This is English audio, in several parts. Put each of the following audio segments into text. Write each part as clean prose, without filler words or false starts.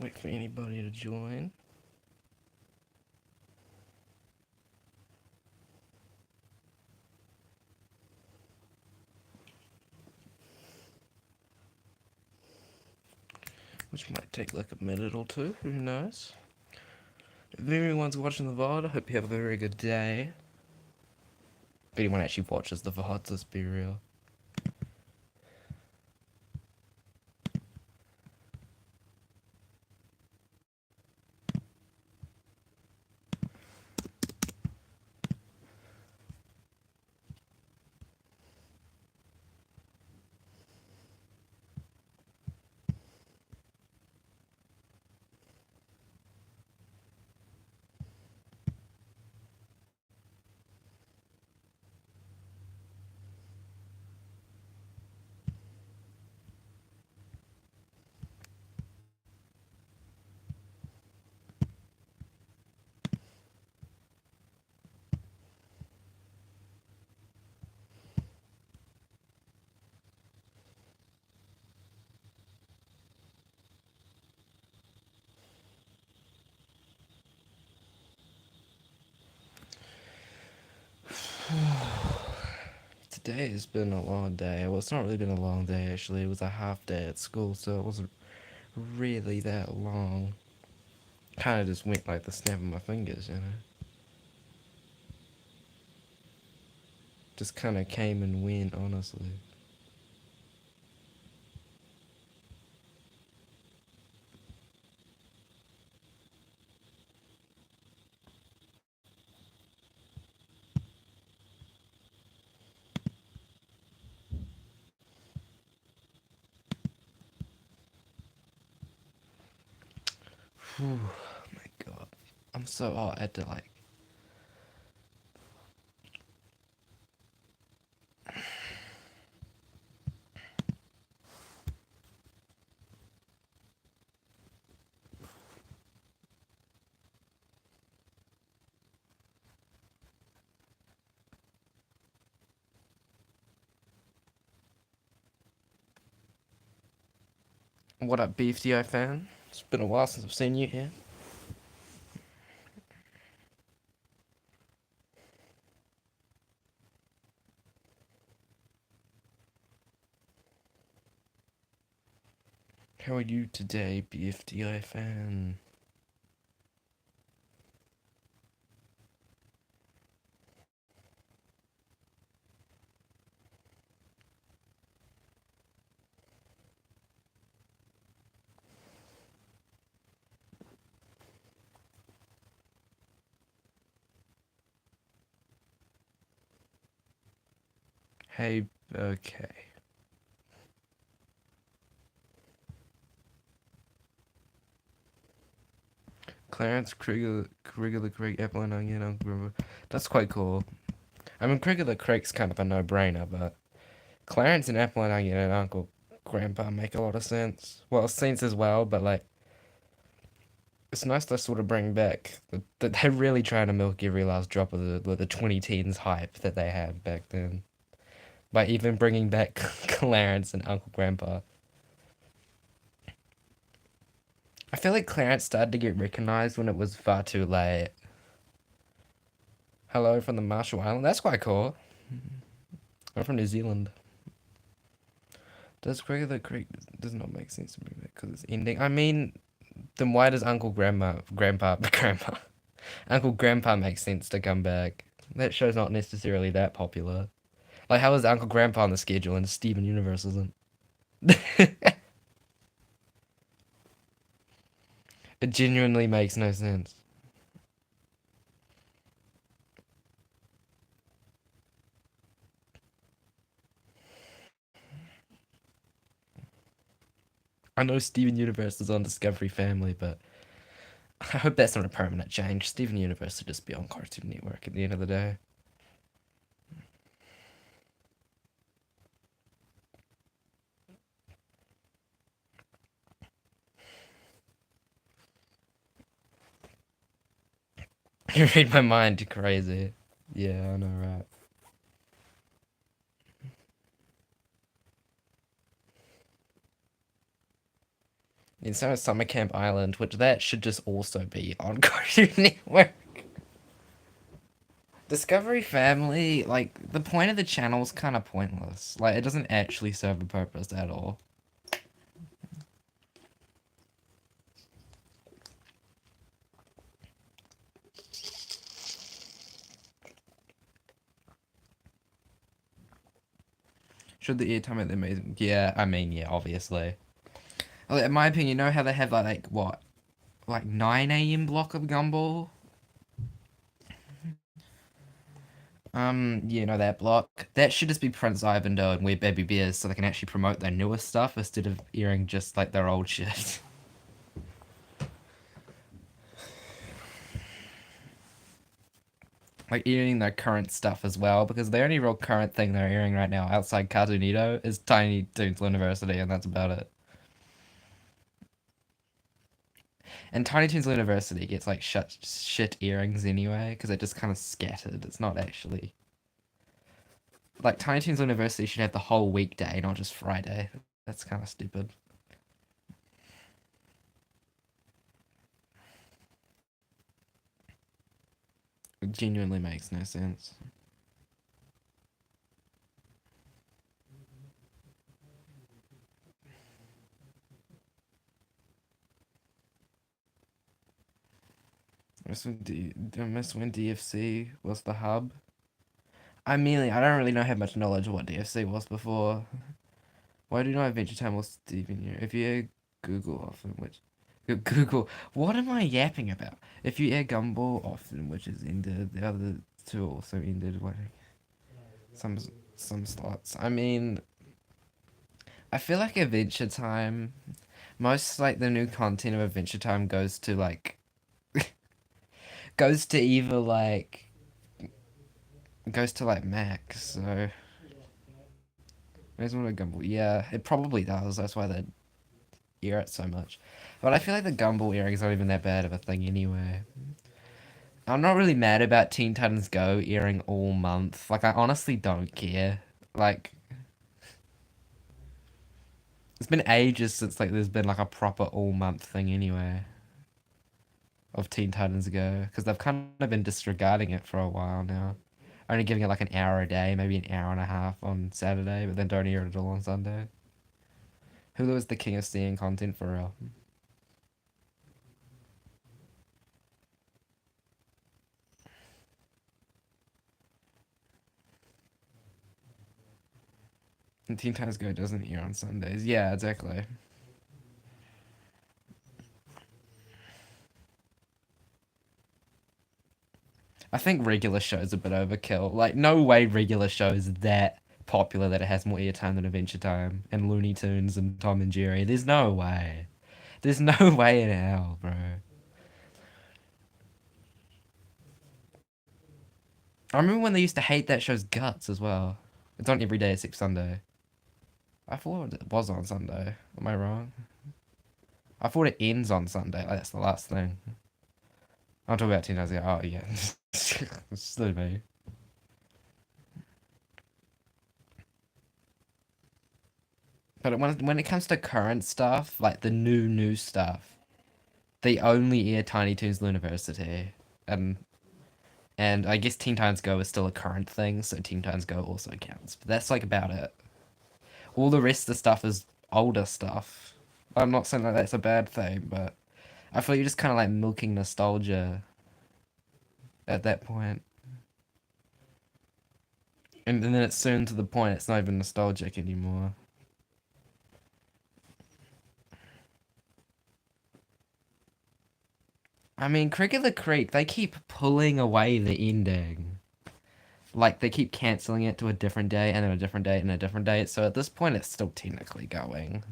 Wait for anybody to join. Which might take like a minute or two, who knows? If anyone's watching the VOD, I hope you have a very good day. If anyone actually watches the VODs, let's be real. Today has been a long day. Well, it's not really been a long day actually. It was a half day at school, so it wasn't really that long. Kind of just went like the snap of my fingers, you know? Just kind of came and went, honestly. Whew, my god. I'm so hot. I had to like. What up, BFDI fan? It's been a while since I've seen you here. How are you today, BFDI fan? Hey, okay. Clarence, Krieger, the Craig, Apple and Onion, Uncle River. That's quite cool. I mean, Krieger the Craig's kind of a no-brainer, but Clarence and Apple and Onion and Uncle Grandpa make a lot of sense. Well, sense as well, but like, it's nice to sort of bring back that they're really trying to milk every last drop of the 2010s hype that they had back then. By even bringing back Clarence and Uncle Grandpa. I feel like Clarence started to get recognized when it was far too late. Hello from the Marshall Island. That's quite cool. I'm from New Zealand. Does Gregor the Creek does not make sense to me because it's ending. I mean, then why does Grandpa, Uncle Grandpa make sense to come back? That show's not necessarily that popular. Like, how is Uncle Grandpa on the schedule and Steven Universe isn't? It genuinely makes no sense. I know Steven Universe is on Discovery Family, but I hope that's not a permanent change. Steven Universe should just be on Cartoon Network at the end of the day. You read my mind, crazy. Yeah, I know, right? Instead of Summer Camp Island, which that should just also be on Cartoon Network. Discovery Family, like, the point of the channel is kind of pointless. Like, it doesn't actually serve a purpose at all. Should the airtime at the amazing? Yeah, I mean, yeah, obviously. Like, in my opinion, you know how they have like what, like 9 a.m. block of Gumball? You know that block. That should just be Prince Ivanhoe and Weird Baby Bears, so they can actually promote their newer stuff instead of airing just like their old shit. Like airing their current stuff as well, because the only real current thing they're airing right now outside Cartoonito is Tiny Toons University, and that's about it. And Tiny Toons University gets like shit earrings anyway, because they're just kind of scattered. It's not actually like Tiny Toons University should have the whole weekday, not just Friday. That's kind of stupid. It genuinely makes no sense. Miss when DFC was the hub. I mean, I don't really know how much knowledge of what DFC was before. Why do you know Adventure Time was Steven here? If you Google often, which Google, what am I yapping about? If you air Gumball often, which is ended, the other two also ended. What? Some some slots. I mean, I feel like Adventure Time, most like the new content of Adventure Time goes to either like goes to like Max. So there's one of Gumball. Yeah, it probably does. That's why they air it so much. But I feel like the Gumball airing is not even that bad of a thing anyway. I'm not really mad about Teen Titans Go airing all month. Like, I honestly don't care. Like, it's been ages since like there's been like a proper all month thing anyway of Teen Titans Go, because they've kind of been disregarding it for a while now. Only giving it like an hour a day, maybe an hour and a half on Saturday, but then don't air it at all on Sunday. Hulu is the king of seeing content for real. And Teen Titans Go doesn't air on Sundays. Yeah, exactly. I think regular shows a bit overkill. Like, no way regular show is that popular that it has more airtime than Adventure Time and Looney Tunes and Tom and Jerry. There's no way. There's no way in hell, bro. I remember when they used to hate that show's guts as well. It's on every day except Sunday. I thought it was on Sunday. Am I wrong? I thought it ends on Sunday. Like, that's the last thing. I'm talking about 10 hours ago. Oh, yeah. It's still me. But when it comes to current stuff, like the new stuff, they only air Tiny Toons University. And and I guess Teen Titans Go is still a current thing, so Teen Titans Go also counts. But that's like about it. All the rest of the stuff is older stuff. I'm not saying that that's a bad thing, but I feel you're just kind of like milking nostalgia at that point. And then it's soon to the point it's not even nostalgic anymore. I mean, Crick of the Creek, they keep pulling away the ending. Like, they keep cancelling it to a different day, and then a different day, and a different day. So at this point, it's still technically going.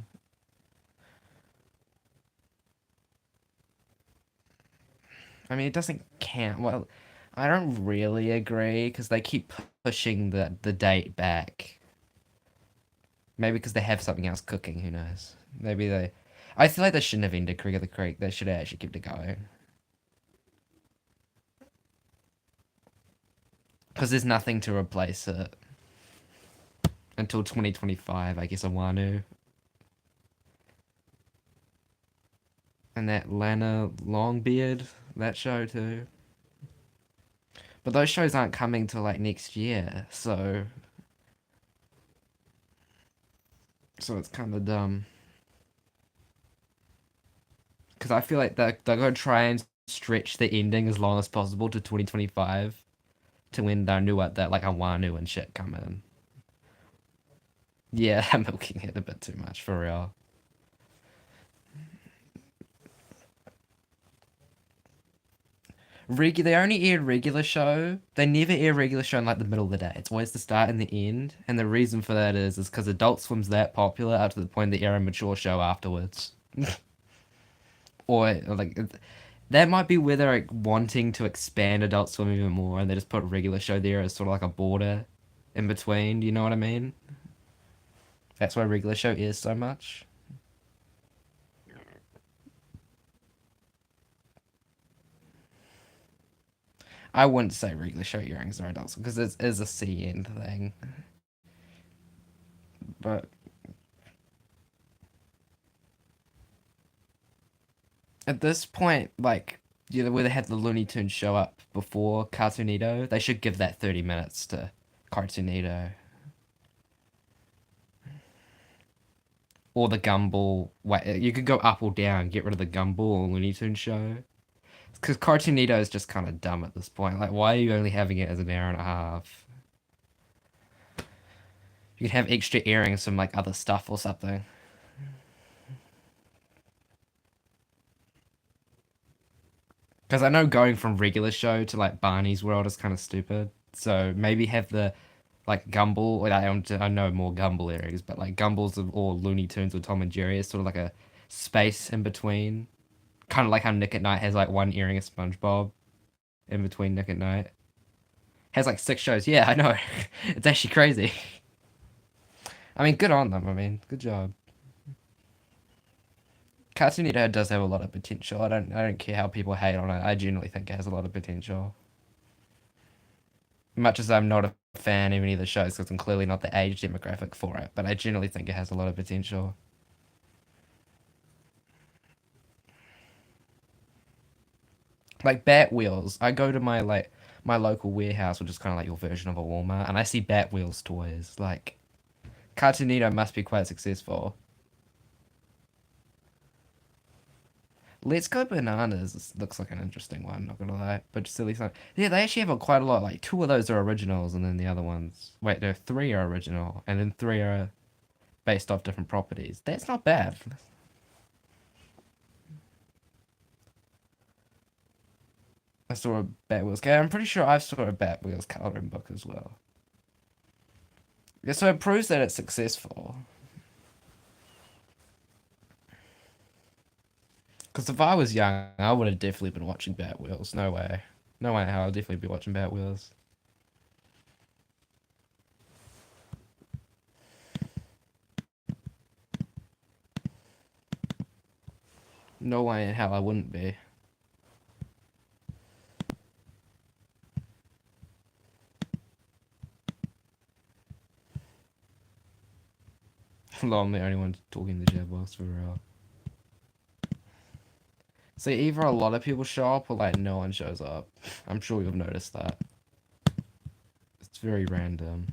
I mean, it doesn't count. Well, I don't really agree, because they keep pushing the date back. Maybe because they have something else cooking, who knows? Maybe they... I feel like they shouldn't have ended Crick of the Creek. They should have actually kept it going. Because there's nothing to replace it. Until 2025, I guess, a Wano. and that Lana Longbeard, that show too. But those shows aren't coming till like next year, so it's kind of dumb. Because I feel like they're gonna try and stretch the ending as long as possible to 2025 to when they knew what that like Awanu and shit come in. Yeah, I'm milking it a bit too much for real. They only air regular show. They never air regular show in like the middle of the day. It's always the start and the end. And the reason for that is because Adult Swim's that popular up to the point they air a mature show afterwards. Or like that might be where they're like wanting to expand Adult Swim even more, and they just put regular show there as sort of like a border in between. Do you know what I mean? That's why regular show is so much. I wouldn't say regular show earrings are adults because it is a C end thing. But at this point, like, you know, where they had the Looney Tunes show up before Cartoonito, they should give that 30 minutes to Cartoonito. Or the Gumball. Wait, you could go up or down, get rid of the Gumball or Looney Tunes show. Because Cartoonito is just kind of dumb at this point. Like, why are you only having it as an hour and a half? You could have extra airings from, like, other stuff or something. Because I know going from regular show to, like, Barney's World is kind of stupid. So maybe have the like Gumball. Like I know more Gumball areas, but like Gumballs or Looney Tunes or Tom and Jerry is sort of like a space in between. Kind of like how Nick at Night has like one earring of SpongeBob in between Nick at Night. Has like 6 shows. Yeah, I know. It's actually crazy. I mean, good on them. I mean, good job. Cartoon Network does have a lot of potential. I don't care how people hate on it. I genuinely think it has a lot of potential. Much as I'm not a fan of any of the shows because I'm clearly not the age demographic for it, but I genuinely think it has a lot of potential. Like Bat Wheels, I go to my local warehouse, which is kind of like your version of a Walmart, and I see Bat Wheels toys. Like Cartoonito must be quite successful. Let's Go Bananas looks like an interesting one, not gonna lie, but silly fun. Yeah, they actually have quite a lot. Like two of those are originals, and then the other ones. Wait, no, three are original, and then three are based off different properties. That's not bad. I saw a Bat Wheels. I'm pretty sure I saw a Bat Wheels coloring book as well. Yeah, so it proves that it's successful. Because if I was young, I would have definitely been watching Bat Wheels. No way. No way how I'll definitely be watching Bat Wheels. No way in hell I wouldn't be. Although I'm the only one talking the Jaguars for real. So either a lot of people show up or like no one shows up. I'm sure you've noticed that. It's very random.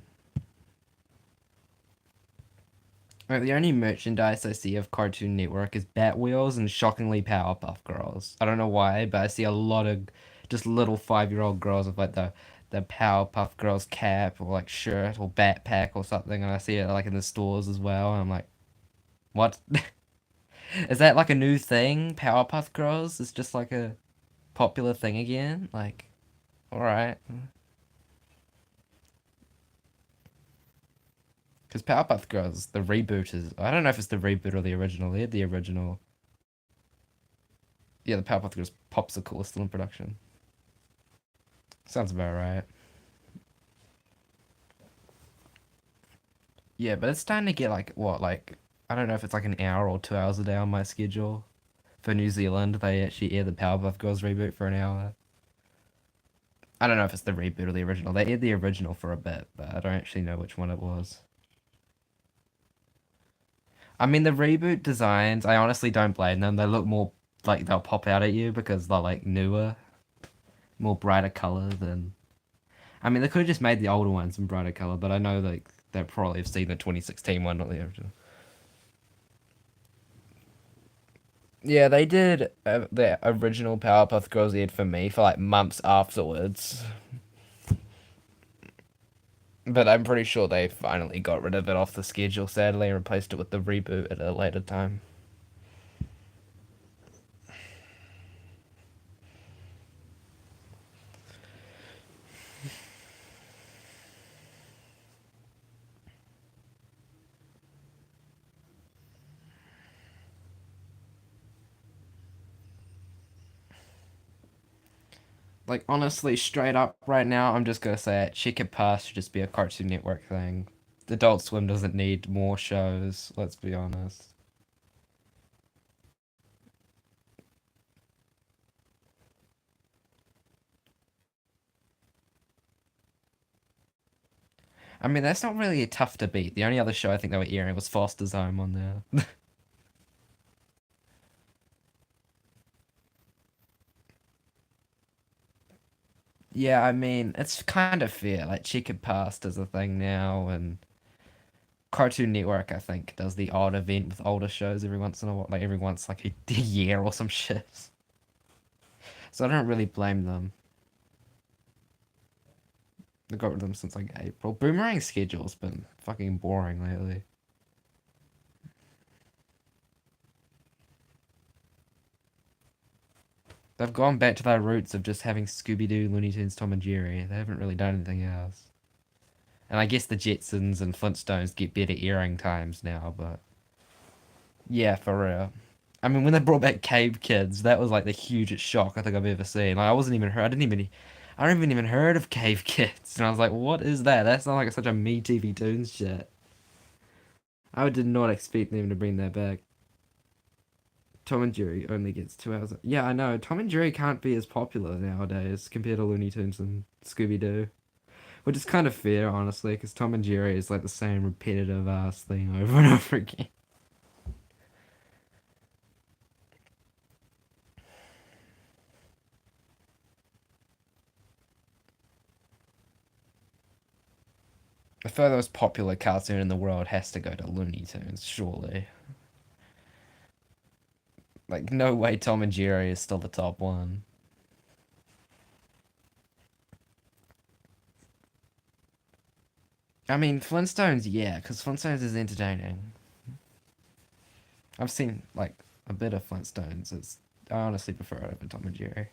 Like, the only merchandise I see of Cartoon Network is Bat Wheels and shockingly Powerpuff Girls. I don't know why, but I see a lot of just little 5-year-old girls with like the Powerpuff Girls cap or like shirt or backpack or something, and I see it like in the stores as well, and I'm like, what? Is that like a new thing? Powerpuff Girls is just like a popular thing again? Like, all right. Because Powerpuff Girls, the reboot is. I don't know if it's the reboot or the original. They had the original. Yeah, the Powerpuff Girls Popsicle is still in production. Sounds about right. Yeah, but it's starting to get like, what, like. I don't know if it's like an hour or 2 hours a day on my schedule. For New Zealand, they actually air the Powerpuff Girls reboot for an hour. I don't know if it's the reboot or the original. They aired the original for a bit, but I don't actually know which one it was. I mean, the reboot designs, I honestly don't blame them. They look more like they'll pop out at you because they're like newer, more brighter color than. I mean, they could have just made the older ones in brighter color, but I know like they probably have seen the 2016 one, not the original. Yeah, they did the original Powerpuff Girls ad for me for like months afterwards. But I'm pretty sure they finally got rid of it off the schedule, sadly, and replaced it with the reboot at a later time. Like, honestly, straight up right now, I'm just gonna say it. Checkered Past should just be a Cartoon Network thing. Adult Swim doesn't need more shows, let's be honest. I mean, that's not really a tough to beat. The only other show I think they were airing was Foster's Home on there. Yeah, I mean, it's kind of fair. Like, Checkered Past is a thing now, and Cartoon Network, I think, does the odd event with older shows every once in a while, like every once like a year or some shit. So I don't really blame them. They got rid of them since like April. Boomerang's schedule's been fucking boring lately. They've gone back to their roots of just having Scooby Doo, Looney Tunes, Tom and Jerry. They haven't really done anything else. And I guess the Jetsons and Flintstones get better airing times now, but yeah, for real. I mean, when they brought back Cave Kids, that was like the hugest shock I think I've ever seen. Like, I wasn't even heard. I haven't even heard of Cave Kids, and I was like, what is that? That's not like such a me TV Toons shit. I did not expect them to bring that back. Tom and Jerry only gets 2 hours. Yeah, I know. Tom and Jerry can't be as popular nowadays compared to Looney Tunes and Scooby Doo, which is kind of fair, honestly, because Tom and Jerry is like the same repetitive ass thing over and over again. I feel like the most popular cartoon in the world has to go to Looney Tunes, surely. Like, no way Tom and Jerry is still the top one. I mean, Flintstones, yeah, because Flintstones is entertaining. I've seen, like, a bit of Flintstones. I honestly prefer it over Tom and Jerry.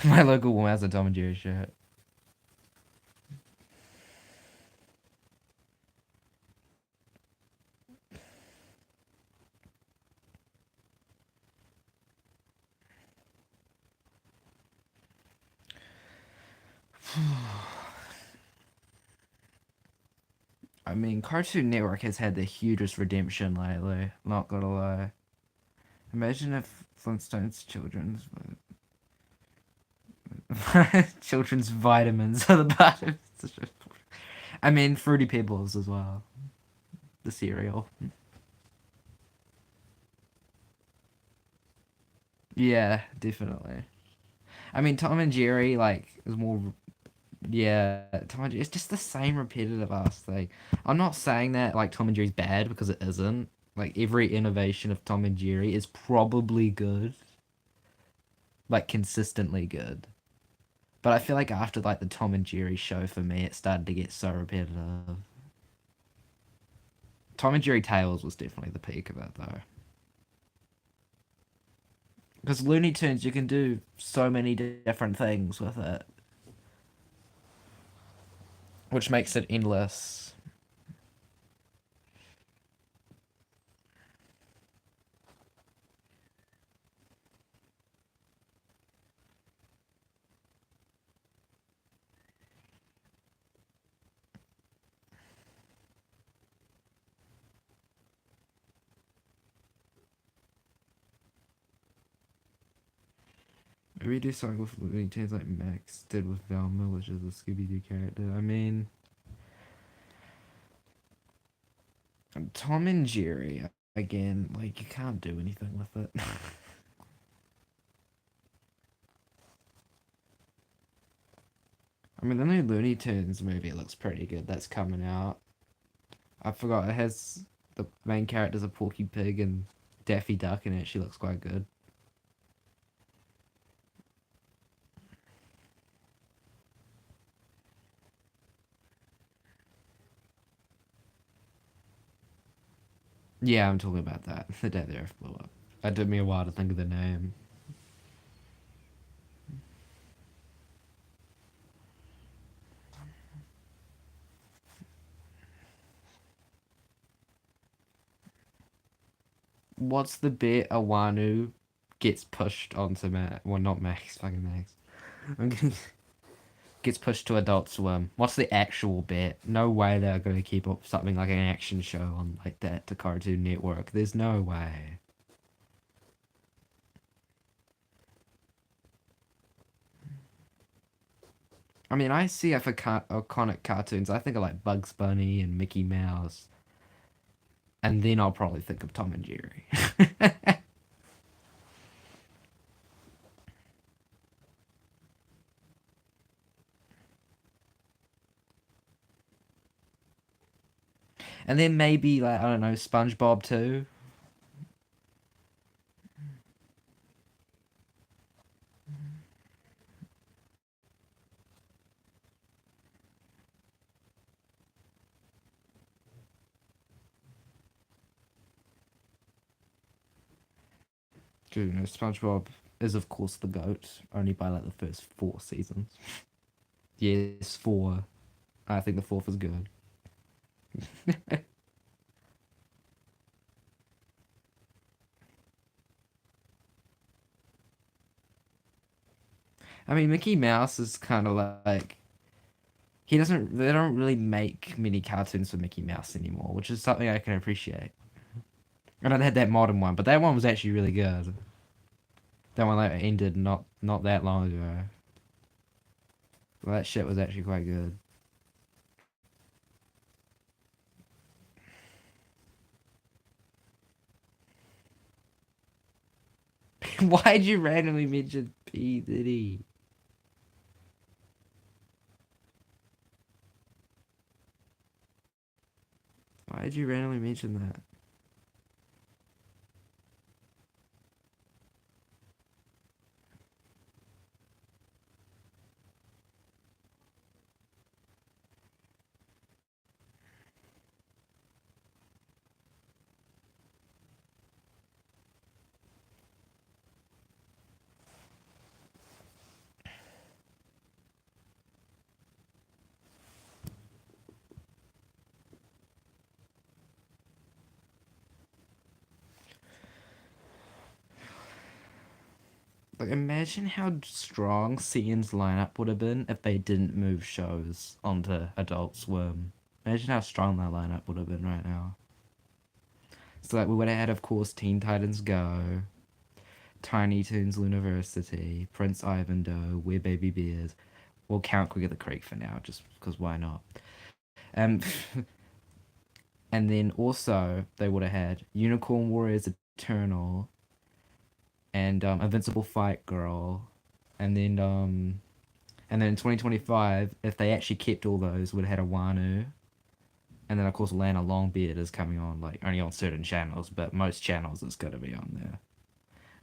My local one has a Tom and Jerry shirt. I mean, Cartoon Network has had the hugest redemption lately, not gonna lie. Imagine if Flintstones children's vitamins are the bottom. I mean, Fruity Pebbles as well. The cereal. Yeah, definitely. I mean, Tom and Jerry, like, is more. Yeah, Tom and Jerry, it's just the same repetitive ass thing. I'm not saying that, like, Tom and Jerry's bad because it isn't. Like, every innovation of Tom and Jerry is probably good, like, consistently good. But I feel like after, like, the Tom and Jerry show for me, it started to get so repetitive. Tom and Jerry Tales was definitely the peak of it, though. Because Looney Tunes, you can do so many different things with it, which makes it endless. Maybe do something with Looney Tunes like Max did with Velma, which is a Scooby Doo character. I mean, Tom and Jerry, again, like you can't do anything with it. I mean, the new Looney Tunes movie looks pretty good. That's coming out. I forgot it has the main character's a Porky Pig and Daffy Duck in it. She looks quite good. Yeah, I'm talking about that. The day the Earth blew up. It took me a while to think of the name. What's the bit Awanu gets pushed onto Max? Well, not Max, fucking Max. Gets pushed to Adult Swim. What's the actual bit? No way they're gonna keep up something like an action show on like that to Cartoon Network. There's no way. I mean, I see it for iconic cartoons. I think of like Bugs Bunny and Mickey Mouse, and then I'll probably think of Tom and Jerry. And then maybe like I don't know, SpongeBob too. You know, SpongeBob is of course the goat, only by like the first four seasons. Yes, four. I think the fourth is good. I mean, Mickey Mouse is kind of like he doesn't. They don't really make mini cartoons for Mickey Mouse anymore, which is something I can appreciate. I know they had that modern one, but that one was actually really good. That one that ended not that long ago. Well, that shit was actually quite good. Why'd you randomly mention P Diddy? Why'd you randomly mention that? Like, imagine how strong CN's lineup would have been if they didn't move shows onto Adult Swim. Imagine how strong that lineup would have been right now. So, like, we would have had, of course, Teen Titans Go, Tiny Toons University, Prince Ivandoe, We're Baby Bears. We'll count Quick at the Creek for now, just because why not? Um, and then also, they would have had Unicorn Warriors Eternal and Invincible Fight Girl. And then in 2025, if they actually kept all those, would have had a Wanu. And then, of course, Lana Longbeard is coming on, like, only on certain channels, but most channels it's going to be on there.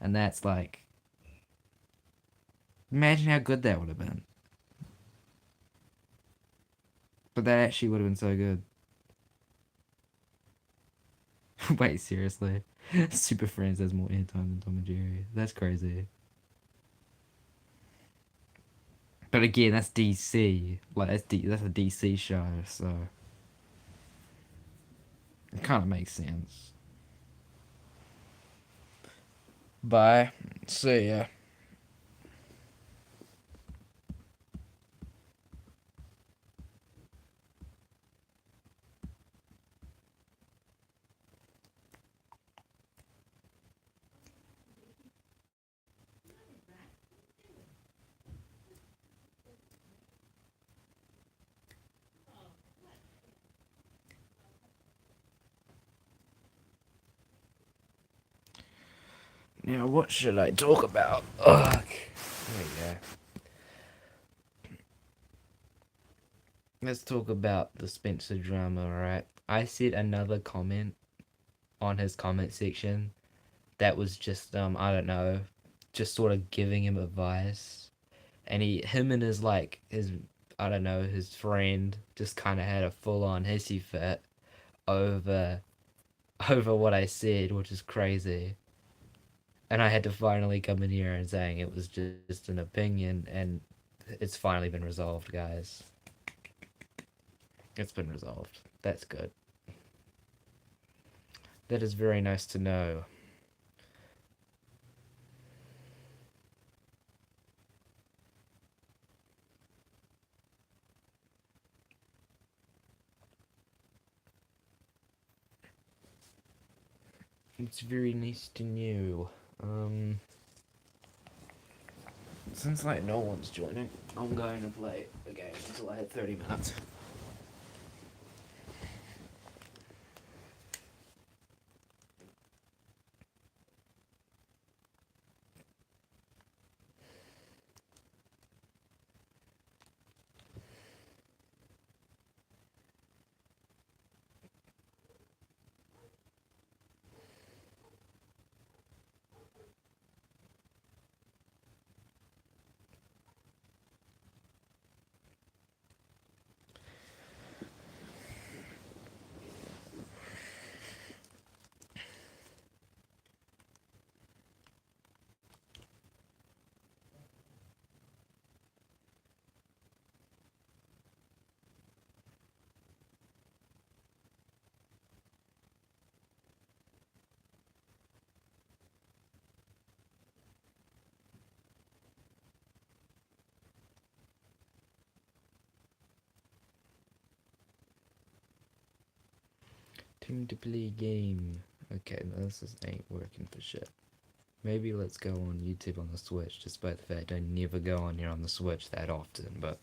And that's like, imagine how good that would have been. But that actually would have been so good. Wait, seriously? Super Friends has more airtime than Tom and Jerry. That's crazy. But again, that's DC. Like, that's a DC show, so it kind of makes sense. Bye. See ya. Now, what should I talk about? Ugh. There we go. Let's talk about the Spencer drama, alright? I said another comment on his comment section that was just, I don't know, just sort of giving him advice. And him and his, like, I don't know, his friend just kind of had a full on hissy fit over, over what I said, which is crazy. And I had to finally come in here and saying it was just an opinion, and it's finally been resolved, guys. It's been resolved. That's good. That is very nice to know. It's very nice to know. Since like no one's joining, I'm going to play a game until I hit 30 minutes. Time to play game. Okay, no, this just ain't working for shit. Maybe let's go on YouTube on the Switch, despite the fact I never go on here on the Switch that often, but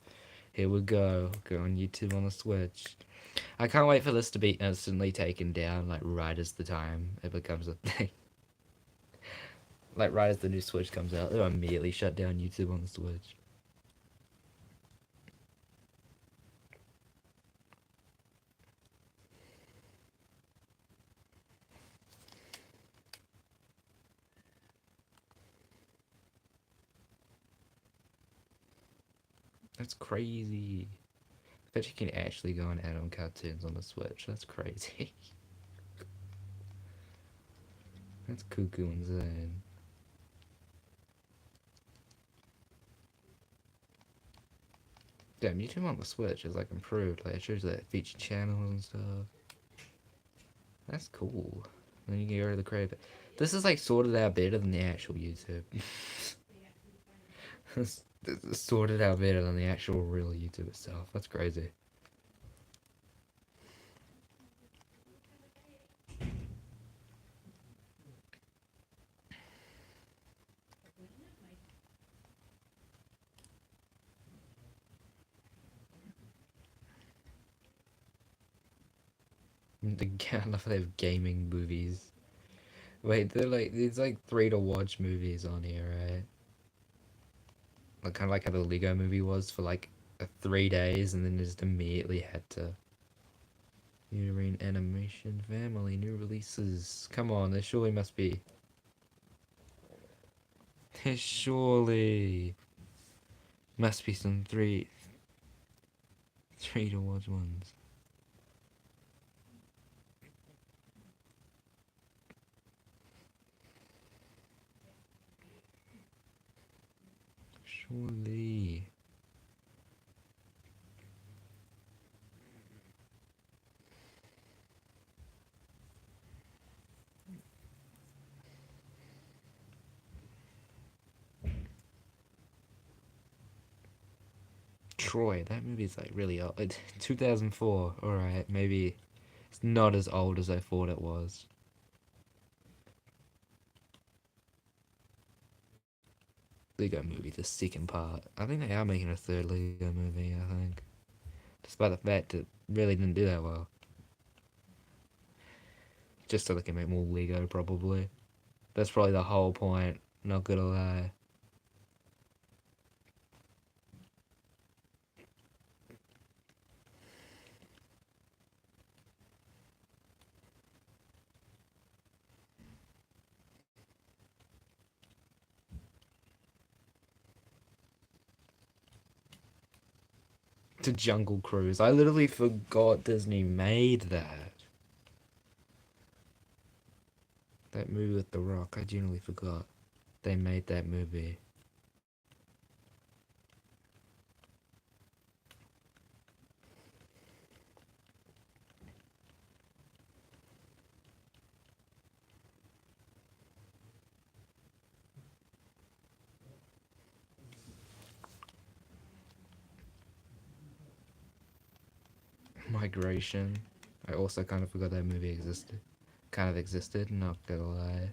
here we go. Go on YouTube on the Switch. I can't wait for this to be instantly taken down, like right as the time it becomes a thing. Like right as the new Switch comes out, it'll immediately shut down YouTube on the Switch. That's crazy. But you can actually go and add on cartoons on the Switch. That's crazy. That's cuckoo insane. Damn, YouTube on the Switch is like improved. Like it shows that feature channels and stuff. That's cool. Then you can get rid of the crave. This is like sorted out better than the actual YouTube. This is sorted out better than the actual real YouTube itself. That's crazy. The I love they have gaming movies. Wait, they're like there's like 3 to watch movies on here, right? Like kind of like how the Lego movie was for like 3 days, and then just immediately had to. Unimarine Animation Family new releases. Come on, there surely must be. There surely must be some 3 to watch ones. Surely. Troy, that movie's like really old. 2004. Alright, maybe it's not as old as I thought it was. Lego movie, the second part. I think they are making a third Lego movie, I think. Despite the fact it really didn't do that well. Just so they can make more Lego, probably. That's probably the whole point. Not gonna lie. To Jungle Cruise. I literally forgot Disney made that. That movie with The Rock. I genuinely forgot they made that movie. Migration. I also kind of forgot that movie existed. Kind of existed, not gonna lie.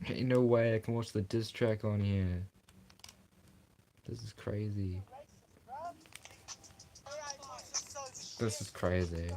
Ain't no way I can watch the diss track on here. This is crazy. This is crazy.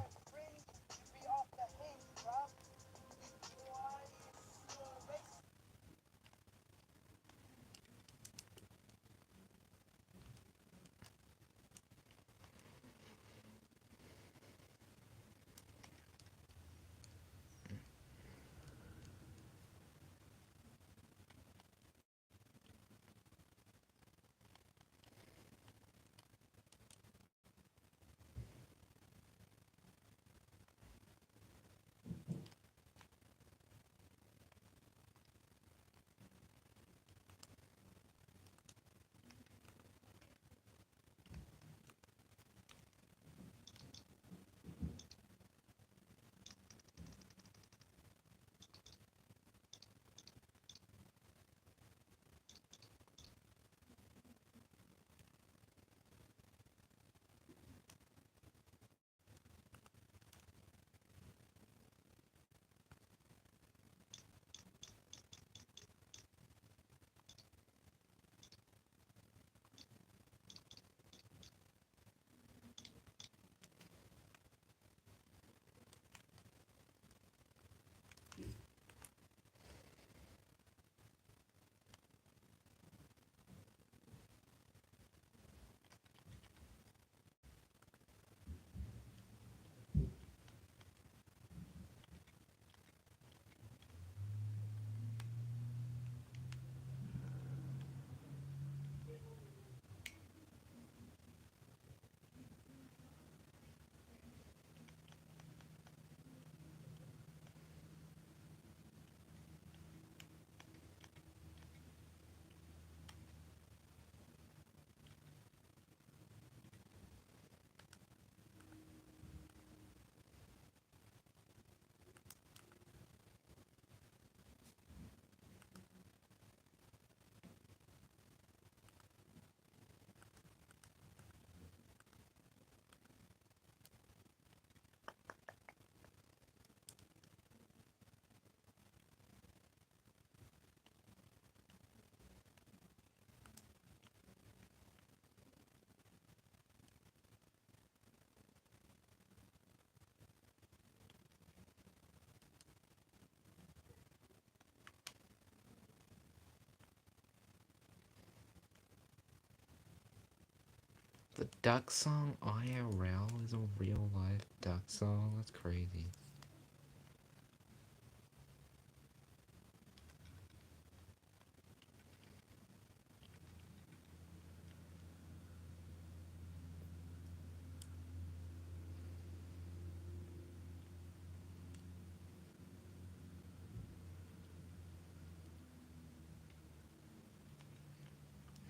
The duck song IRL is a real life duck song? That's crazy.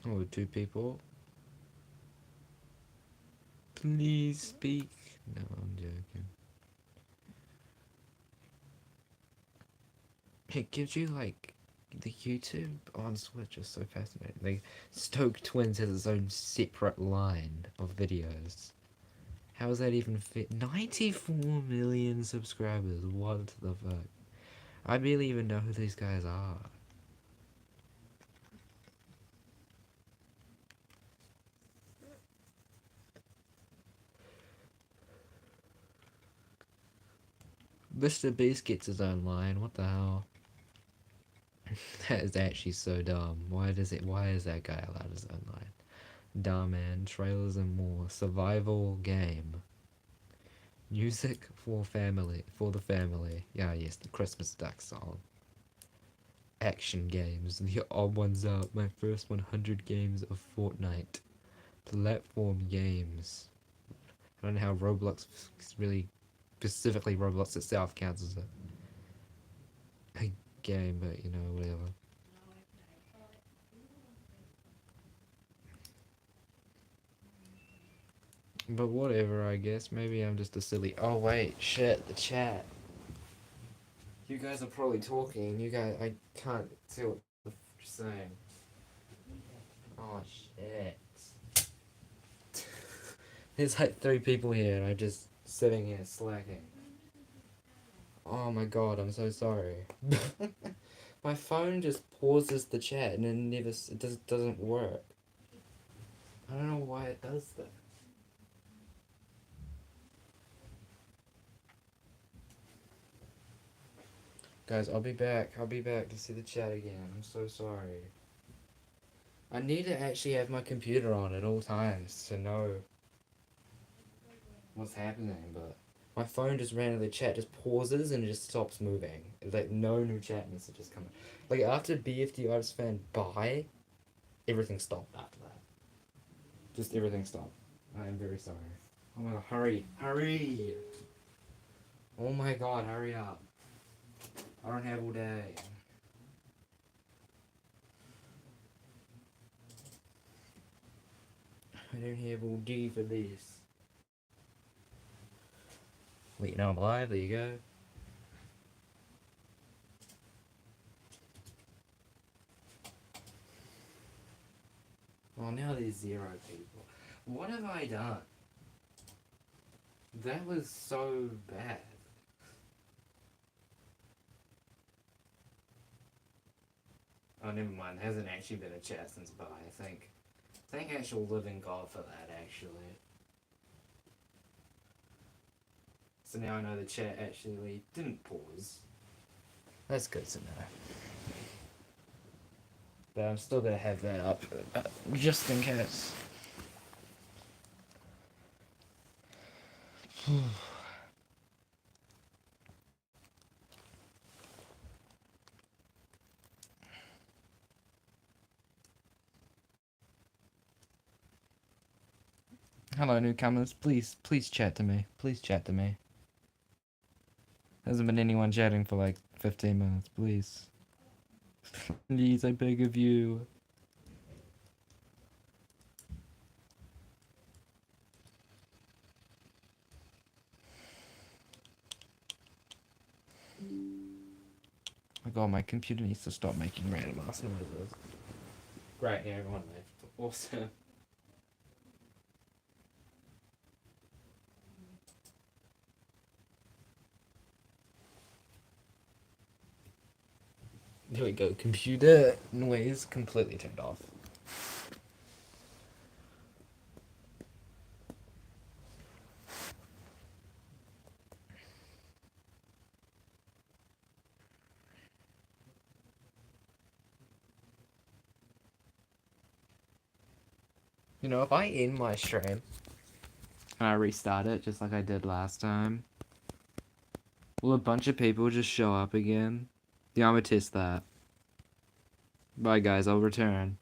Oh, two people. Please speak. No, I'm joking. It gives you like the YouTube on Switch is so fascinating. Like Stoke Twins has its own separate line of videos. How is that even fit? 94 million subscribers. What the fuck? I barely even know who these guys are. Mr. Beast gets his own line. What the hell? That is actually so dumb. Why is that guy allowed his own line? Dumb man, trailers and more. Survival game. Music for family, for the family. Yeah, yes, the Christmas duck song. Action games. The odd ones out. My first 100 games of Fortnite. Platform games. I don't know how Roblox really, specifically Roblox itself counts as a game, but you know, whatever. But whatever, I guess. Maybe I'm just a silly. Oh wait, shit, the chat. You guys are probably talking. You guys, I can't see what the f you're saying. Oh shit. There's like 3 people here, and I'm just sitting here slacking. Oh my god, I'm so sorry. My phone just pauses the chat, and it never, doesn't work. I don't know why it does that. Guys, I'll be back. I'll be back to see the chat again. I'm so sorry. I need to actually have my computer on at all times to know what's happening, but my phone just randomly chat just pauses and it just stops moving. Like no new chat messages coming. Like after BFD Artist Fan bye, everything stopped after that. Just everything stopped. I am very sorry. Oh my god, hurry, hurry! Oh my god, hurry up. I don't have all day. I don't have all day for this. Wait, you know I'm live, there you go. Well, now there's 0 people. What have I done? That was so bad. Oh, never mind. There hasn't actually been a chat since bye, I think. Thank actual living God for that, actually. So now I know the chat actually didn't pause. That's good to know. But I'm still gonna have that up, just in case. Hello, newcomers. Please chat to me. Please chat to me. Hasn't been anyone chatting for like 15 minutes. Please. Please, I beg of you. My god, my computer needs to stop making random ass noises. Great, yeah, everyone left. Awesome. There we go. Computer noise completely turned off. You know, if I end my stream and I restart it just like I did last time, will a bunch of people just show up again? Yeah, I'm gonna test that. Bye guys, I'll return.